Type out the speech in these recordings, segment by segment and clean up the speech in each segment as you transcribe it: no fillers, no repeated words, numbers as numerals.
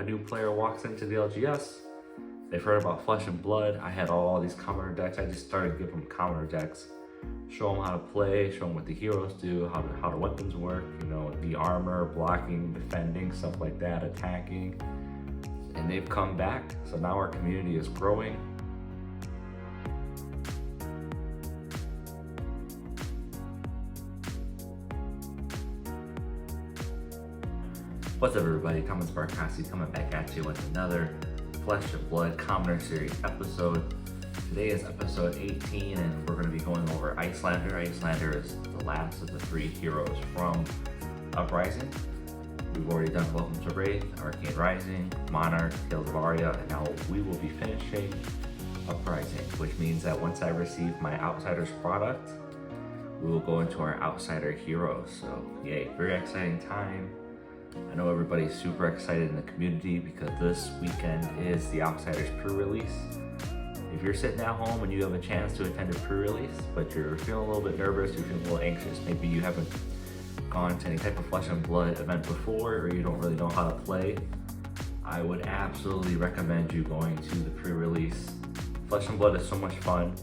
a new player walks into the LGS, they've heard about Flesh and Blood. I had all these commoner decks. I just started giving them commoner decks. Show them how to play, show them what the heroes do, how the weapons work, the armor, blocking, defending, stuff like that, attacking. And they've come back, so now our community is growing. What's up everybody, Thomas Barkassi coming back at you with another Flesh and Blood Commoner Series episode. Today is episode 18 and we're going to be going over Iyslander. Iyslander is the last of the three heroes from Uprising. We've already done Welcome to Wraith, Arcane Rising, Monarch, Tales of Aria, and now we will be finishing Uprising, which means that once I receive my Outsiders product, we will go into our Outsider heroes. So yay, very exciting time. I know everybody's super excited in the community because this weekend is the Outsiders pre-release. If you're sitting at home and you have a chance to attend a pre-release, but you're feeling a little bit nervous, you're feeling a little anxious, maybe you haven't gone to any type of Flesh and Blood event before, or you don't really know how to play, I would absolutely recommend you going to the pre-release. Flesh and Blood is so much fun.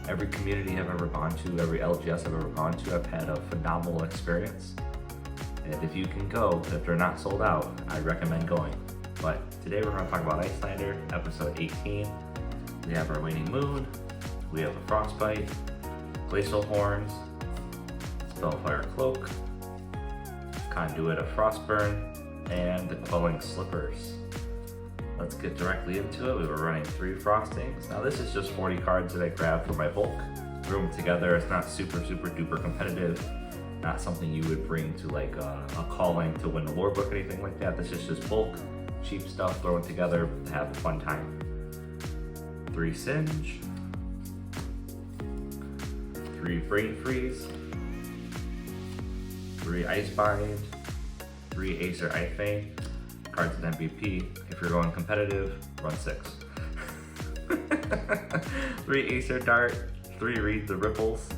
Every community I've ever gone to, every LGS I've ever gone to, I've had a phenomenal experience. And if you can go, if they're not sold out, I recommend going. But today we're going to talk about Iyslander, episode 18. We have our Waning Moon, we have a Frostbite, Glacial Horns, Spellfire Cloak, Conduit of Frostburn, and the Quelling Slippers. Let's get directly into it. We were running 3 Frostings. Now this is just 40 cards that I grabbed for my bulk. Threw them together. It's not super duper competitive. Not something you would bring to like a calling to win a lore book or anything like that. This is just bulk, cheap stuff thrown together to have a fun time. 3 Singe, 3 Brain Freeze, 3 Icebind, 3 Acer Ifane, cards at MVP. If you're going competitive, run 6. 3 Acer Dart, 3 Read the Ripples.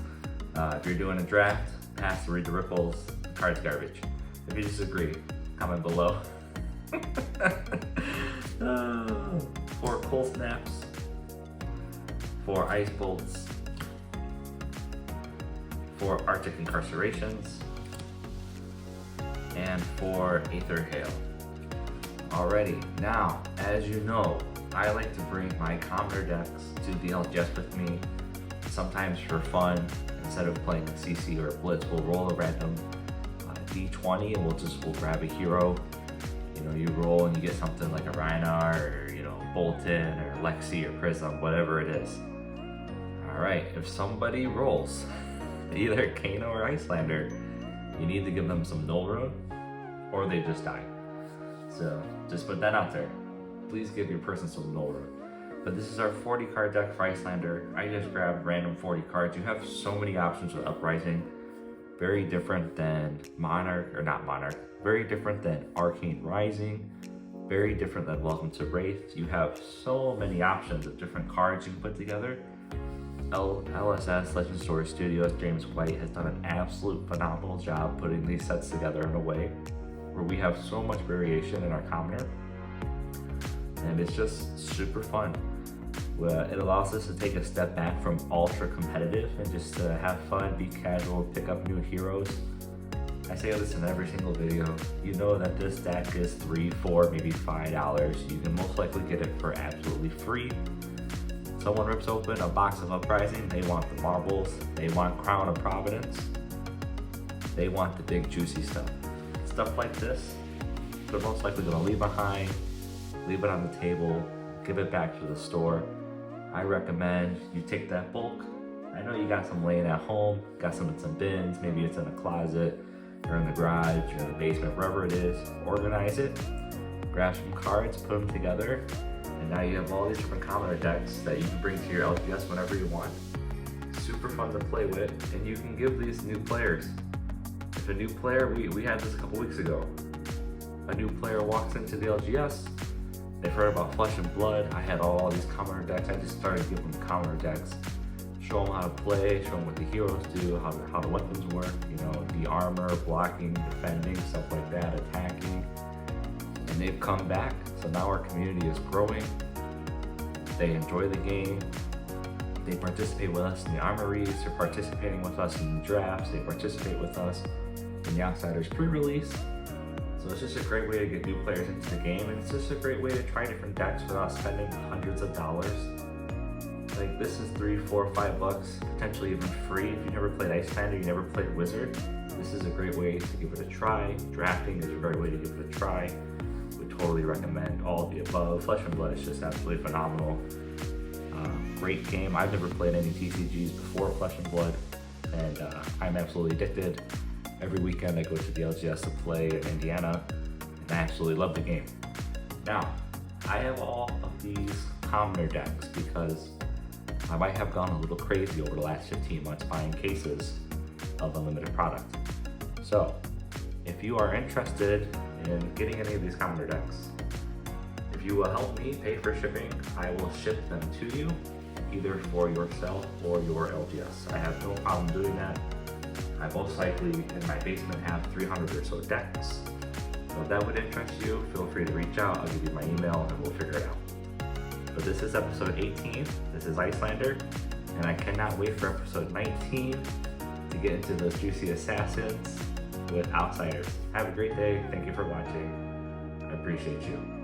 If you're doing a draft, pass to Read the Ripples, card's garbage. If you disagree, comment below. 4 Cold Snaps, 4 Ice Bolts, 4 Arctic Incarcerations, and 4 Aether Hail. Alrighty, now, as you know, I like to bring my commoner decks to the LGS with me, sometimes for fun. Instead of playing a CC or a Blitz, we'll roll a random D20 and we'll grab a hero. You roll and you get something like a Rhinar or Bolton or Lexi or Prism, whatever it is. Alright, if somebody rolls either Kano or Iyslander, you need to give them some Null Rune or they just die. So just put that out there. Please give your person some Null Rune. But this is our 40 card deck for Iyslander. I just grabbed random 40 cards. You have so many options with Uprising. Very different than very different than Arcane Rising. Very different than Welcome to Wraith. You have so many options of different cards you can put together. LSS, Legend Storage Studios, James White has done an absolute phenomenal job putting these sets together in a way where we have so much variation in our commoner. And it's just super fun. It allows us to take a step back from ultra competitive and just have fun, be casual, pick up new heroes. I say this in every single video. You know that this deck is $3, $4, maybe $5. You can most likely get it for absolutely free. Someone rips open a box of Uprising, they want the marbles, they want Crown of Providence, they want the big juicy stuff. Stuff like this, they're most likely gonna leave behind, leave it on the table, give it back to the store. I recommend you take that bulk. I know you got some laying at home, got some in some bins, maybe it's in a closet, or in the garage, or in the basement, wherever it is. Organize it, grab some cards, put them together, and now you have all these different commoner decks that you can bring to your LGS whenever you want. Super fun to play with, and you can give these new players. If a new player, we had this a couple weeks ago, a new player walks into the LGS, they've heard about Flesh and Blood. I had all these commoner decks. I just started giving them commoner decks. Show them how to play, show them what the heroes do, how the weapons work, the armor, blocking, defending, stuff like that, attacking. And and they've come back. So now our community is growing. They enjoy the game. They participate with us in the armories. They're participating with us in the drafts. They participate with us in the Outsiders pre-release. So it's just a great way to get new players into the game, and it's just a great way to try different decks without spending hundreds of dollars. Like, this is $3, $4, $5, potentially even free. If you never played Iyslander, you never played Wizard, this is a great way to give it a try. Drafting is a great way to give it a try. Would totally recommend all of the above. Flesh and Blood is just absolutely phenomenal. Great game. I've never played any TCGs before Flesh and Blood, and I'm absolutely addicted. Every weekend I go to the LGS to play in Indiana, and I absolutely love the game. Now, I have all of these commoner decks because I might have gone a little crazy over the last 15 months buying cases of unlimited product. So, if you are interested in getting any of these commoner decks, if you will help me pay for shipping, I will ship them to you, either for yourself or your LGS. I have no problem doing that. I most likely, in my basement, have 300 or so decks. So if that would interest you, feel free to reach out. I'll give you my email and we'll figure it out. But this is episode 18. This is Iyslander, and I cannot wait for episode 19 to get into those juicy assassins with Outsiders. Have a great day. Thank you for watching. I appreciate you.